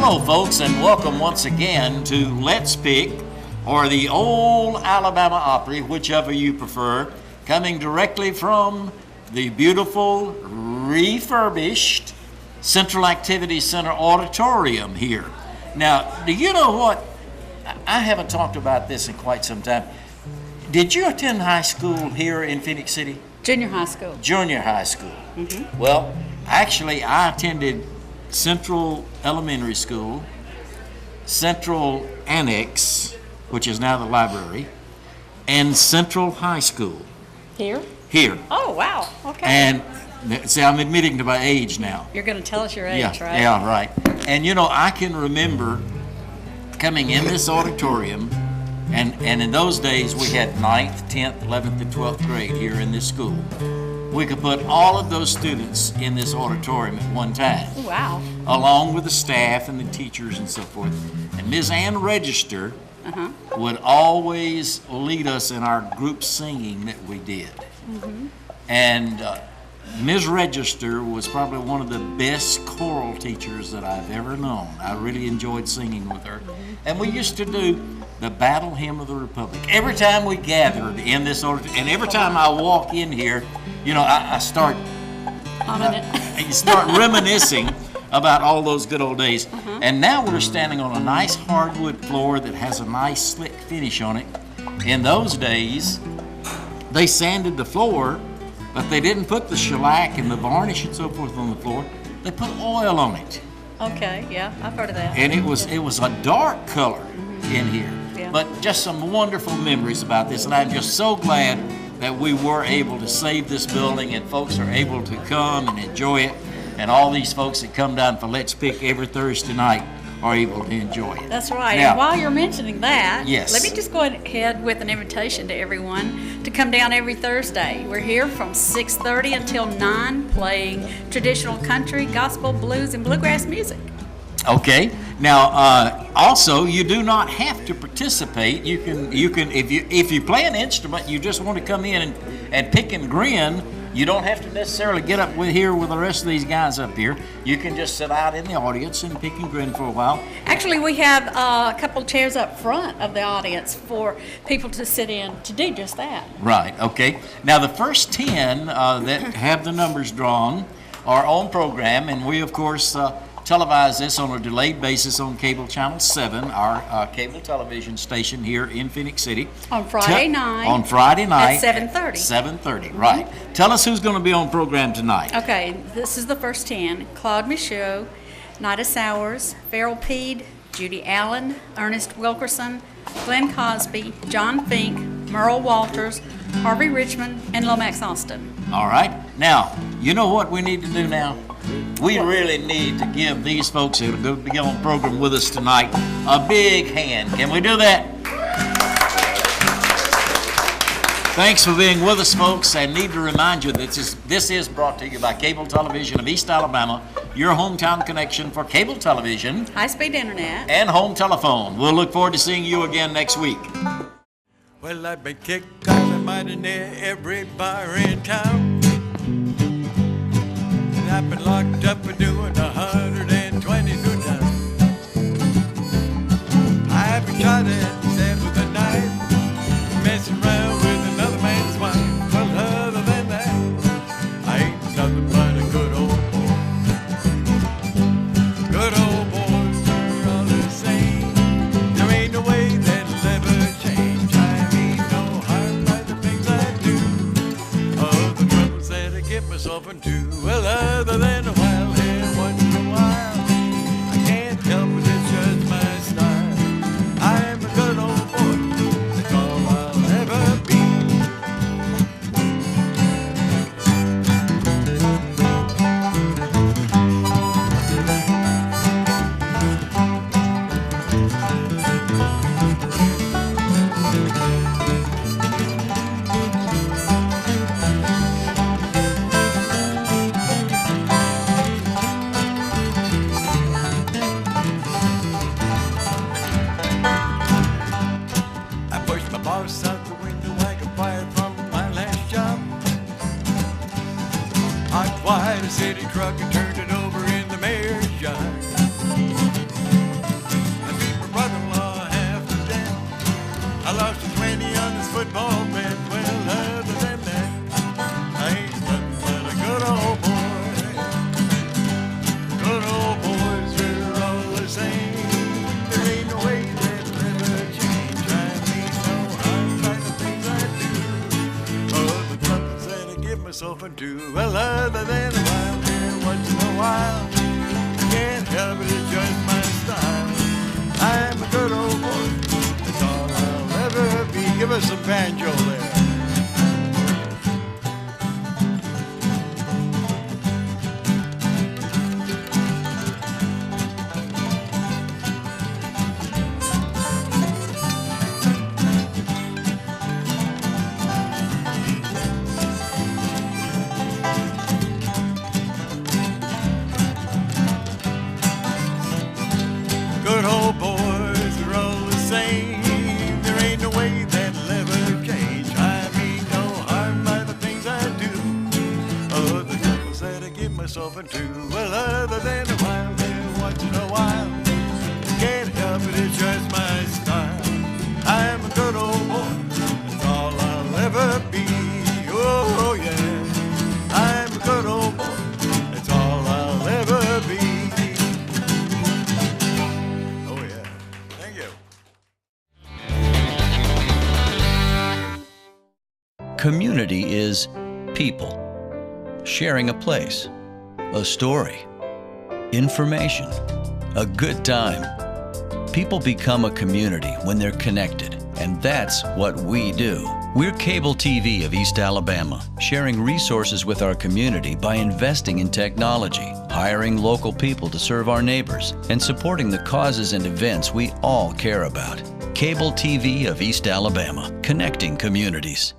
Hello, folks, and welcome once again to Let's Pick, or the Old Alabama Opry, whichever you prefer, coming directly from the beautiful, refurbished Central Activity Center Auditorium here. Now, do you know what? I haven't talked about this in quite some time. Did you attend high school here in Phenix City? Junior high school. Junior high school. Mm-hmm. Well, actually, I attended Central Elementary School, Central Annex, which is now the library, and Central High School. Here? Here. Oh, wow. Okay. And see, I'm admitting to my age now. You're going to tell us your age, right? Yeah, right. And you know, I can remember coming in this auditorium, and in those days we had 9th, 10th, 11th, and 12th grade here in this school. We could put all of those students in this auditorium at one time. Wow. Along with the staff and the teachers and so forth. And Ms. Ann Register would always lead us in our group singing that we did. Mm-hmm. And Ms. Register was probably one of the best choral teachers that I've ever known. I really enjoyed singing with her. And we used to do the Battle Hymn of the Republic. Every time we gathered in this auditorium, and every time I walk in here, you know, I start reminiscing about all those good old days. And now we're standing on a nice hardwood floor that has a nice slick finish on it. In those days, they sanded the floor, but they didn't put the shellac and the varnish and so forth on the floor. They put oil on it. Okay, yeah, I've heard of that. And it was a dark color in here. Yeah. But just some wonderful memories about this, and I'm just so glad that we were able to save this building and folks are able to come and enjoy it, and all these folks that come down for Let's Pick every Thursday night are able to enjoy it. That's right. Now, and while you're mentioning that, yes, let me just go ahead with an invitation to everyone to come down every Thursday. We're here from 6:30 until 9, playing traditional country, gospel, blues, and bluegrass music. Okay. Now, also, you do not have to participate. You can if you play an instrument, you just want to come in and pick and grin. You don't have to necessarily get up here with the rest of these guys up here. You can just sit out in the audience and pick and grin for a while. Actually, we have a couple chairs up front of the audience for people to sit in to do just that. Right. Okay. Now, the first 10 that have the numbers drawn are on program, and we, of course, televise this on a delayed basis on cable channel 7, our cable television station here in Phenix City. On Friday night. On Friday night. At 7:30. 7:30, right. Tell us who's going to be on program tonight. Okay, this is the first 10. Claude Michaud, Nida Sowers, Farrell Peed, Judy Allen, Ernest Wilkerson, Glenn Cosby, John Fink, Merle Walters, Harvey Richmond, and Lomax Austin. All right. Now, you know what we need to do now? We really need to give these folks who are going to be on program with us tonight a big hand. Can we do that? Thanks for being with us, folks. I need to remind you that this is brought to you by Cable Television of East Alabama, your hometown connection for cable television, high-speed internet, and home telephone. We'll look forward to seeing you again next week. Well, I've been kicked out of mighty near every bar in town. I've been locked up for doing 122 times. I've been shot at and stabbed with a knife, messing around with another man's wife. Well, other than that, I ain't nothing but a good old boy. Good old boys are all the same. There ain't no way that'll ever change. I mean no harm by the things I do, all the troubles that I get myself into. Well, other than a while here once in a while, I can't help it, it's just my style. I'm a good old boy, that's all I'll ever be. City truck and turned it over in the mayor's yard. Well, other than a while there once in a while, can't help it, it's just my style. I'm a good old boy, that's all I'll ever be. Oh yeah, I'm a good old boy, that's all I'll ever be. Oh yeah, thank you. Community is people, sharing a place, a story, information, a good time. People become a community when they're connected, and that's what we do. We're Cable TV of East Alabama, sharing resources with our community by investing in technology, hiring local people to serve our neighbors, and supporting the causes and events we all care about. Cable TV of East Alabama, connecting communities.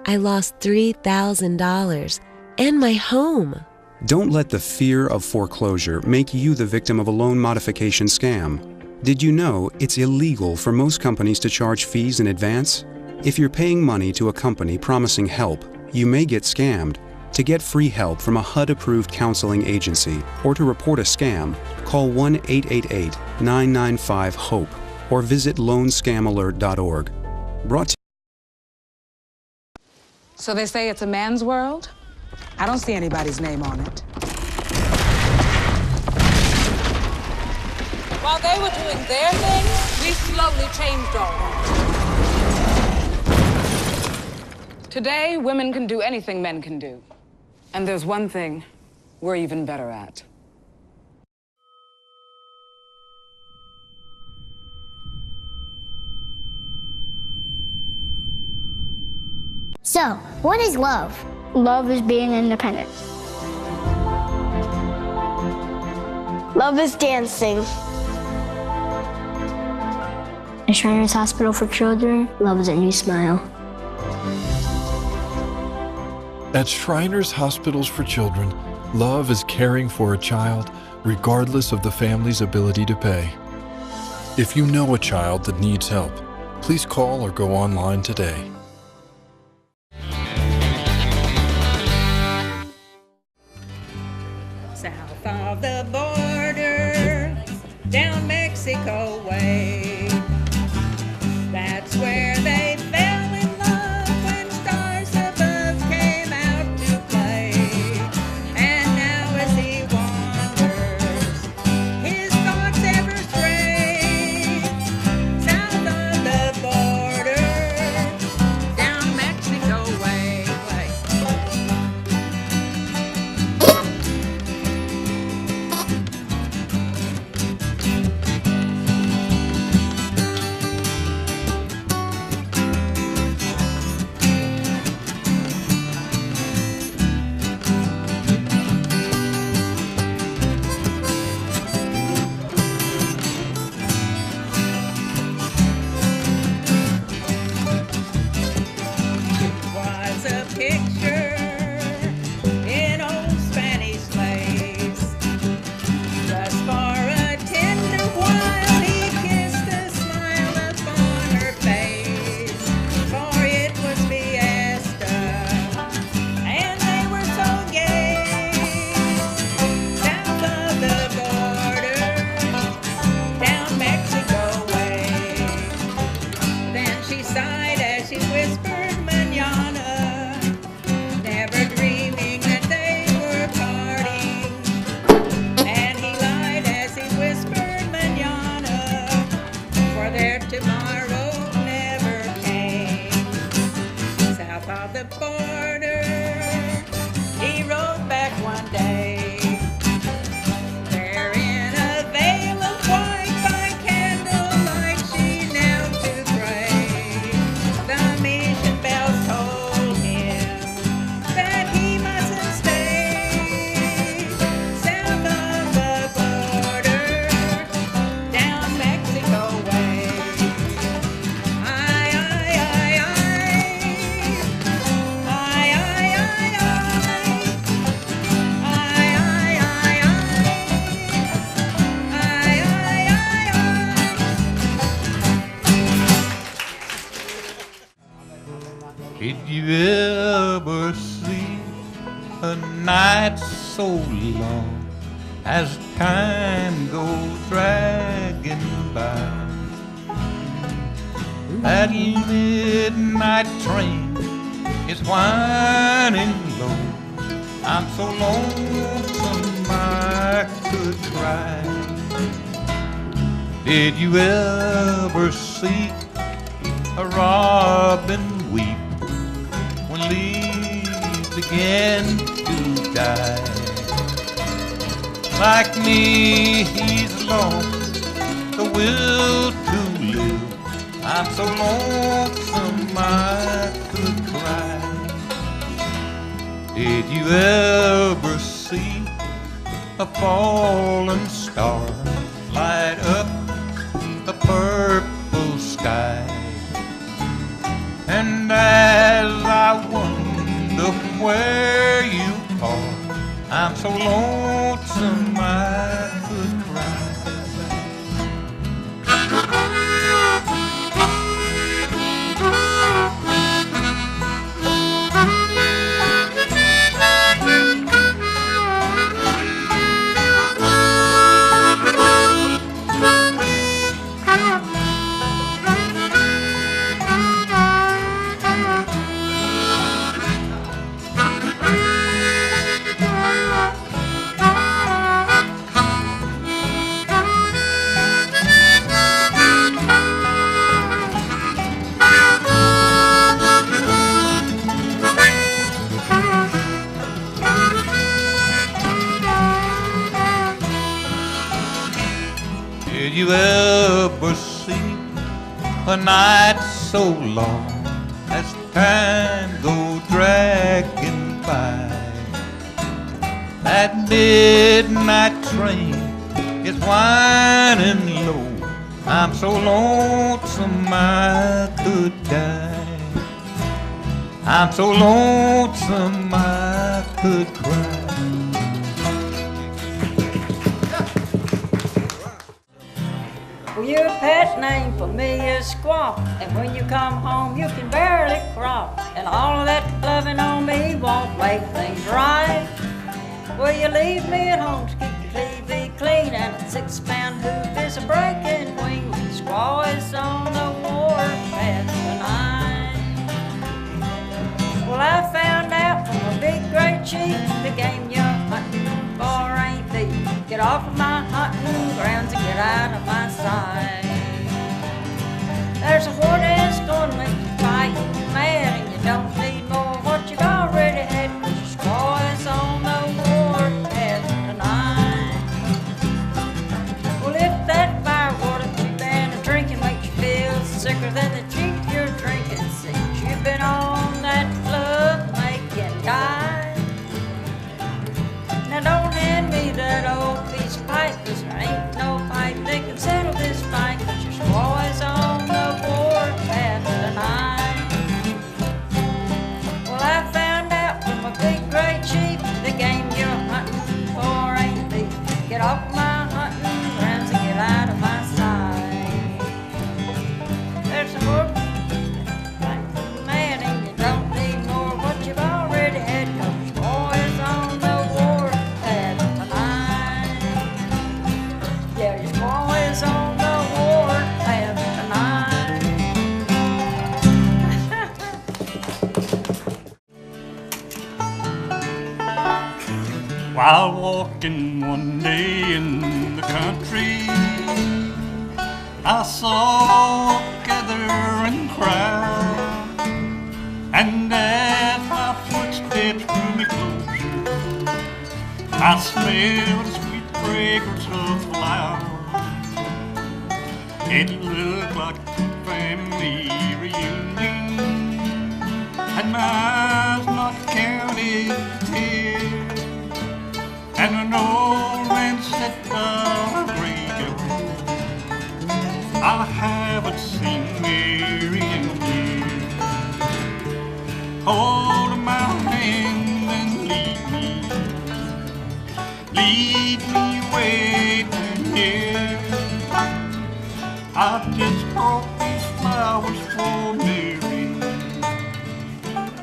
I lost $3,000 and my home. Don't let the fear of foreclosure make you the victim of a loan modification scam. Did you know it's illegal for most companies to charge fees in advance? If you're paying money to a company promising help, you may get scammed. To get free help from a HUD-approved counseling agency or to report a scam, call 1-888-995-HOPE or visit loanscamalert.org. Brought to So they say it's a man's world? I don't see anybody's name on it. While they were doing their thing, we slowly changed all that. Today, women can do anything men can do. And there's one thing we're even better at. So, what is love? Love is being independent. Love is dancing. At Shriners Hospital for Children, love is a new smile. At Shriners Hospitals for Children, love is caring for a child regardless of the family's ability to pay. If you know a child that needs help, please call or go online today. South of the border, down Mexico way. That's where they fell in love when stars above came out to play. And now as he wanders, his thoughts ever stray. South of the border, down Mexico way. Was a picture in old Spanish lace. Just for a tender while he kissed a smile upon her face. For it was fiesta, and they were so gay. South of the border, down Mexico way. Then she sighed as she whispered manana, never dreaming that they were parting. And he lied as he whispered manana, for their tomorrow never came. South of the border, he rode back one day, wearing a veil of white by candlelight. She knelt to pray. The mission bells told him that he mustn't stay. South of the border, down Mexico way. Ay, ay, ay, ay. Ay, ay, ay, ay. Ay, ay, ay, ay. Ay, ay, ay, ay. Did you ever see a night so long as time goes dragging by. That midnight train is whining low. I'm so lonesome I could cry. Did you ever see a robin weep when leaves begin to die? Like me, he's lost the will to live. I'm so lonesome I could cry. Did you ever see a fallen star light up the purple sky? And as I wonder where you are, I'm so lonesome I could cry. Did you ever see a night so long as time goes dragging by? That midnight train is whining low. I'm so lonesome I could die. I'm so lonesome I could cry. Well, your pet name for me is Squawk, and when you come home you can barely crawl, and all of that loving on me won't make things right. Will you leave me at home to keep the TV clean, and a 6-pound hoop is a breaking wing when Squaw is on the warpath tonight? Well, I found out from a big great chief the game you're hunting for ain't thief. Get off of my hunting grounds and get out of my sight. There's a war that's gonna make you fight mad, and you don't need more what you've already had, 'cause your squaw is on the warpath tonight. Well, if that firewater you've been drinking makes you feel sicker than the cheap you're drinking, since you've been on that love-making diet. Now don't hand me that old piece of pipe, 'cause there ain't no pipe that can settle this fight, 'cause your squaw is on the warpath tonight. Well, I found out from a big great chief the game you're hunting for ain't thief. Get off my hunting grounds and get out of my sight. There's a more man, and you don't need more what you've already had, 'cause your squaw is on the warpath tonight. Yeah, your squaw is on the warpath tonight. While walking one day in the country, I saw a gathering crowd, and as my footsteps drew me closer, I smelled the sweet fragrance of flowers. It looked like a family reunion, and my eyes not counted tears. And an old man sat by a graveyard. I haven't seen Mary in years. Hold my hand and lead me away from here. I've just brought these flowers for Mary.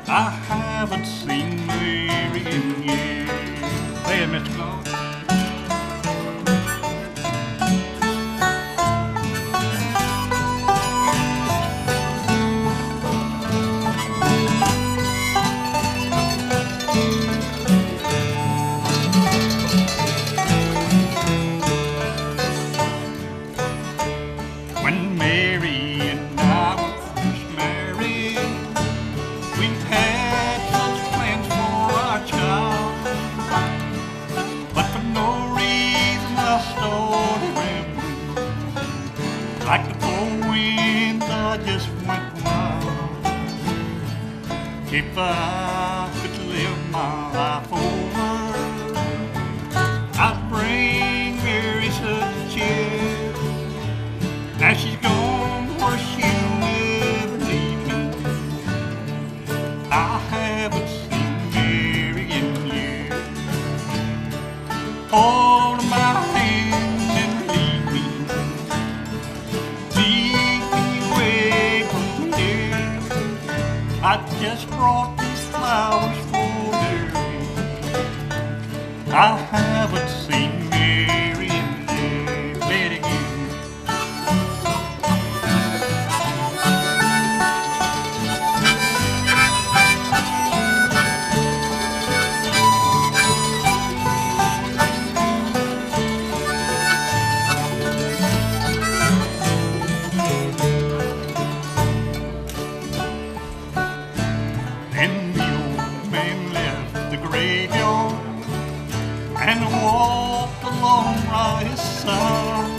I haven't seen Mary in years. Hey, Mr. Claus. If I could live my life over, I'd bring Mary such cheer. Now she's gone where she'll never leave me. I haven't seen Mary in years. Hold my hand and lead me. Lead me away from here. I just brought these flowers for Mary. I haven't seen Mary in there. Play it again. Then the old man left the graveyard and walked along by his side.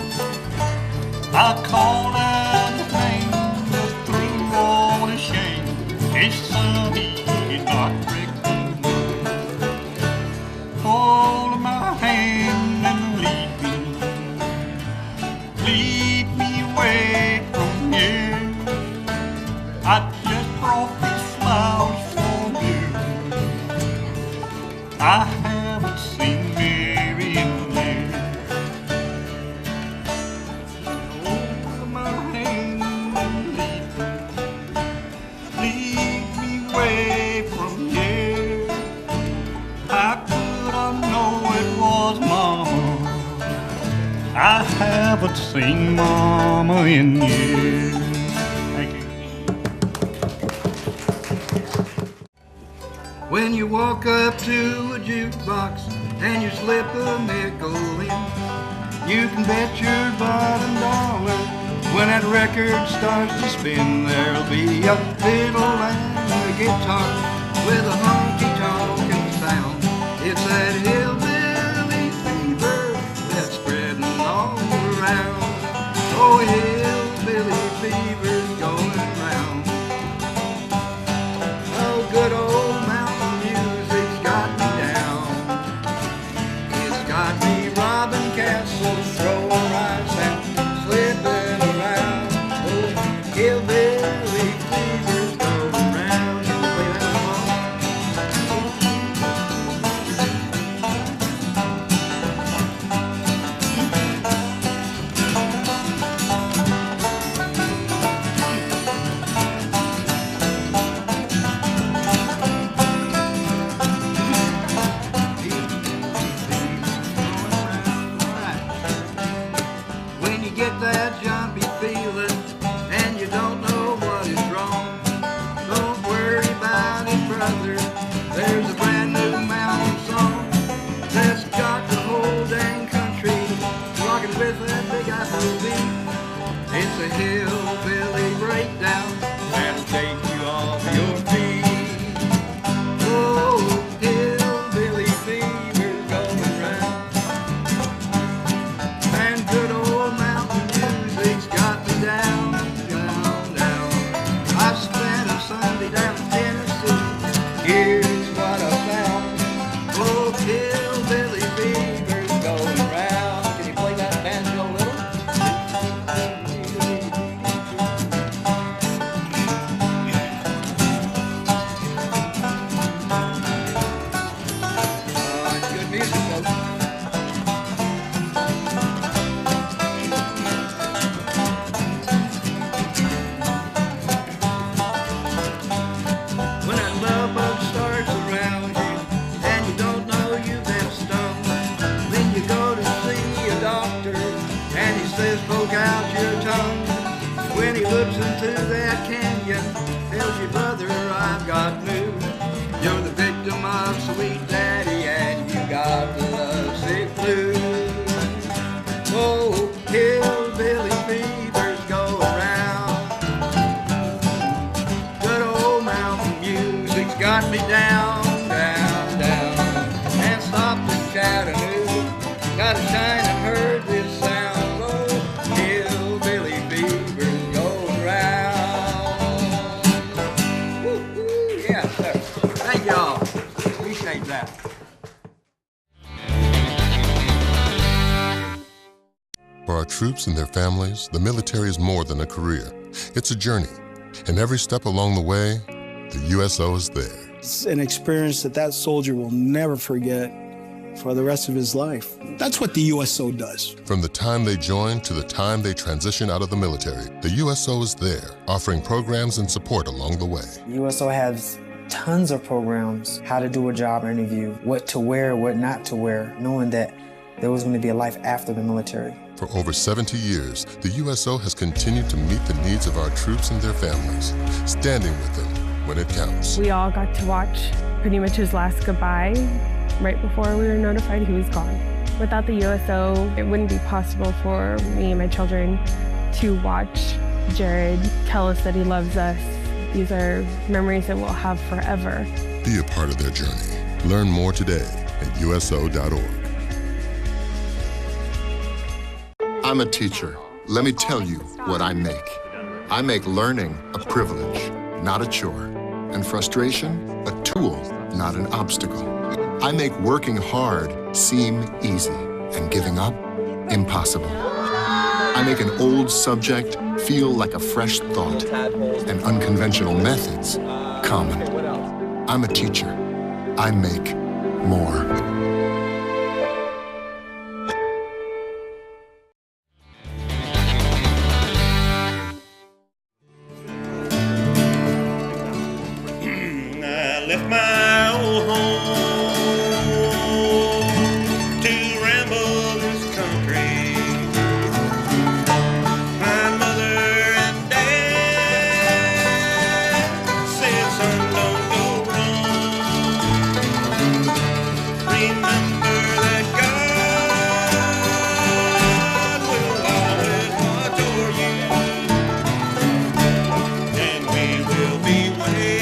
I called out his name, but through all his shame, his son he did not recognize. Hold my hand and lead me away from here. I just brought these flowers for you. I haven't seen Mary in there. Hold my hand and lead me away from here. How could I know it was Mama? I haven't seen Mama in years. Thank you. When you walk up to a jukebox and you slip a nickel in, you can bet your bottom dollar when that record starts to spin, there'll be a fiddle and a guitar with a honky-tonkin' sound. It's that hillbilly fever that's spreading all around. Oh, hillbilly fever's going round. Oh, good old mountain music's got me down. It's got me robbing castles, throwing rice and slipping around. Oh, hillbilly fever's going round. You can play that when you get that jumpy feeling and you don't know what is wrong, don't worry about it, brother. There's a brand new mountain song that's got the whole dang country rocking with that big apple beat. It's a hillbilly breakdown that'll take you off your feet. Oh, hillbilly fever's going round. And good old mountain music's got me down, down, down. I spent a Sunday down in Tennessee. Here's what I found. Oh, hillbilly fever's going round. Can you play that banjo a little? It's good music, folks. When that love bug starts around you and you don't know you've been stung, then you go to see a doctor and he says poke out your tongue. When he looks into that canyon, tells you, brother, I've got news. You're the victim of sweet daddy and you got the lovesick blues. Oh, hillbilly fever's going round. Good old mountain music's got me down, down, down. And stopped in Chattanooga, got a shine and heard this sound. Oh, hillbilly fever's going round. Woo, woo, yeah, sir. For our troops and their families, the military is more than a career. It's a journey. And every step along the way, the USO is there. It's an experience that soldier will never forget for the rest of his life. That's what the USO does. From the time they join to the time they transition out of the military, the USO is there, offering programs and support along the way. USO has tons of programs, how to do a job interview, what to wear, what not to wear, knowing that there was going to be a life after the military. For over 70 years, the USO has continued to meet the needs of our troops and their families, standing with them when it counts. We all got to watch pretty much his last goodbye right before we were notified he was gone. Without the USO, it wouldn't be possible for me and my children to watch Jared tell us that he loves us. These are memories that we'll have forever. Be a part of their journey. Learn more today at USO.org. I'm a teacher. Let me tell you what I make. I make learning a privilege, not a chore, and frustration a tool, not an obstacle. I make working hard seem easy and giving up impossible. I make an old subject feel like a fresh thought and unconventional methods common. I'm a teacher. I make more. Left my old home to ramble this country. My mother and dad said, son, don't go wrong. Remember that God will always watch over you, and we will be waiting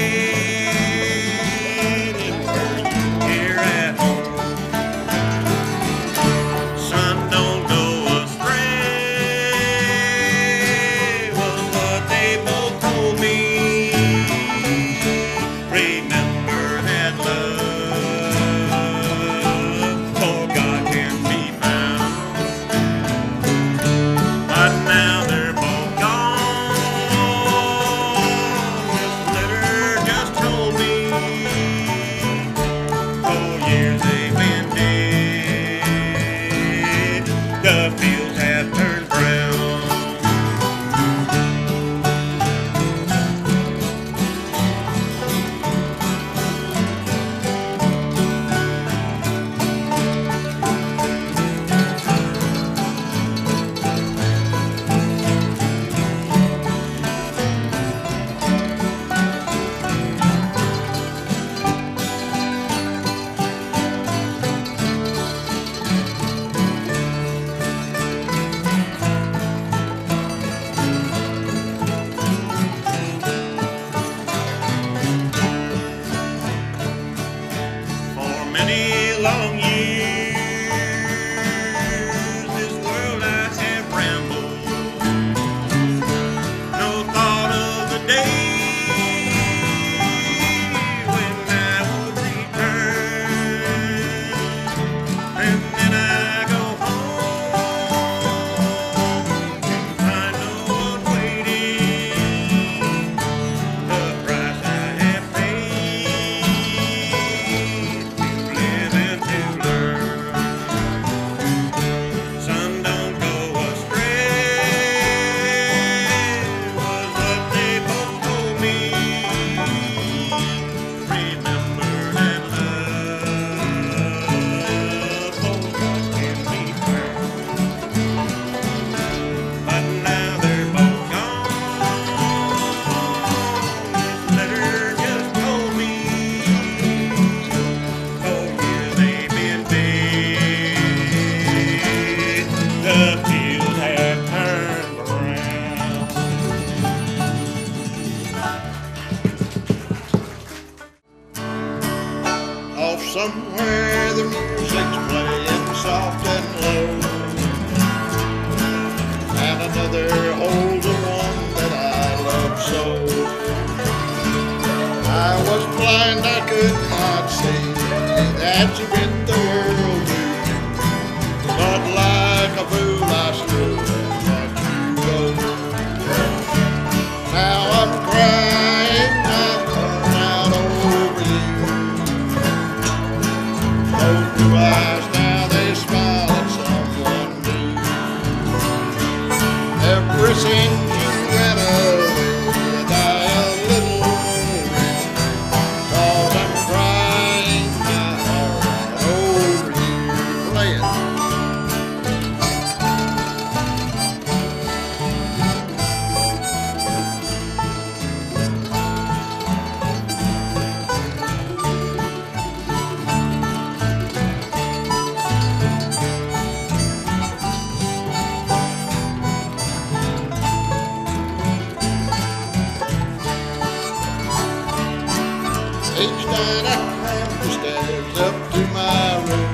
when I climb the stairs up to my room.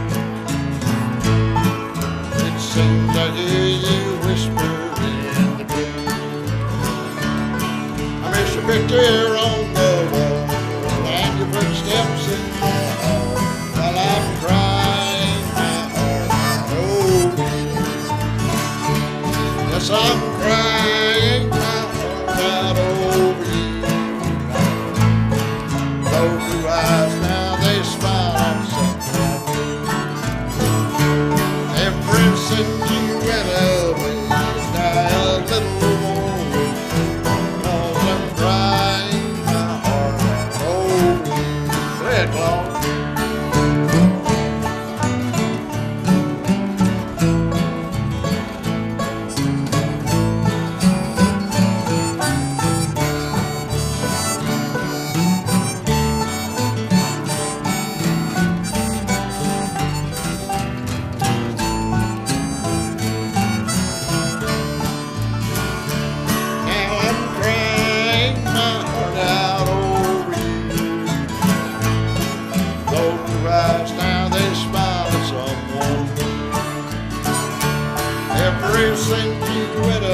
It seems I hear you whisper in the gloom. I miss your picture on the wall and your footsteps in my hall while I'm crying my heart out over you. Yes, I'm crying my heart out over you. Those blue eyes now, they smile at something I do. Ever since you went away, you die a little more. 'Cause I'm crying my heart out over you. Play it, Claude. Now I'm crying my heart out over you. Those blue eyes now, they smile at someone new. Ever since you went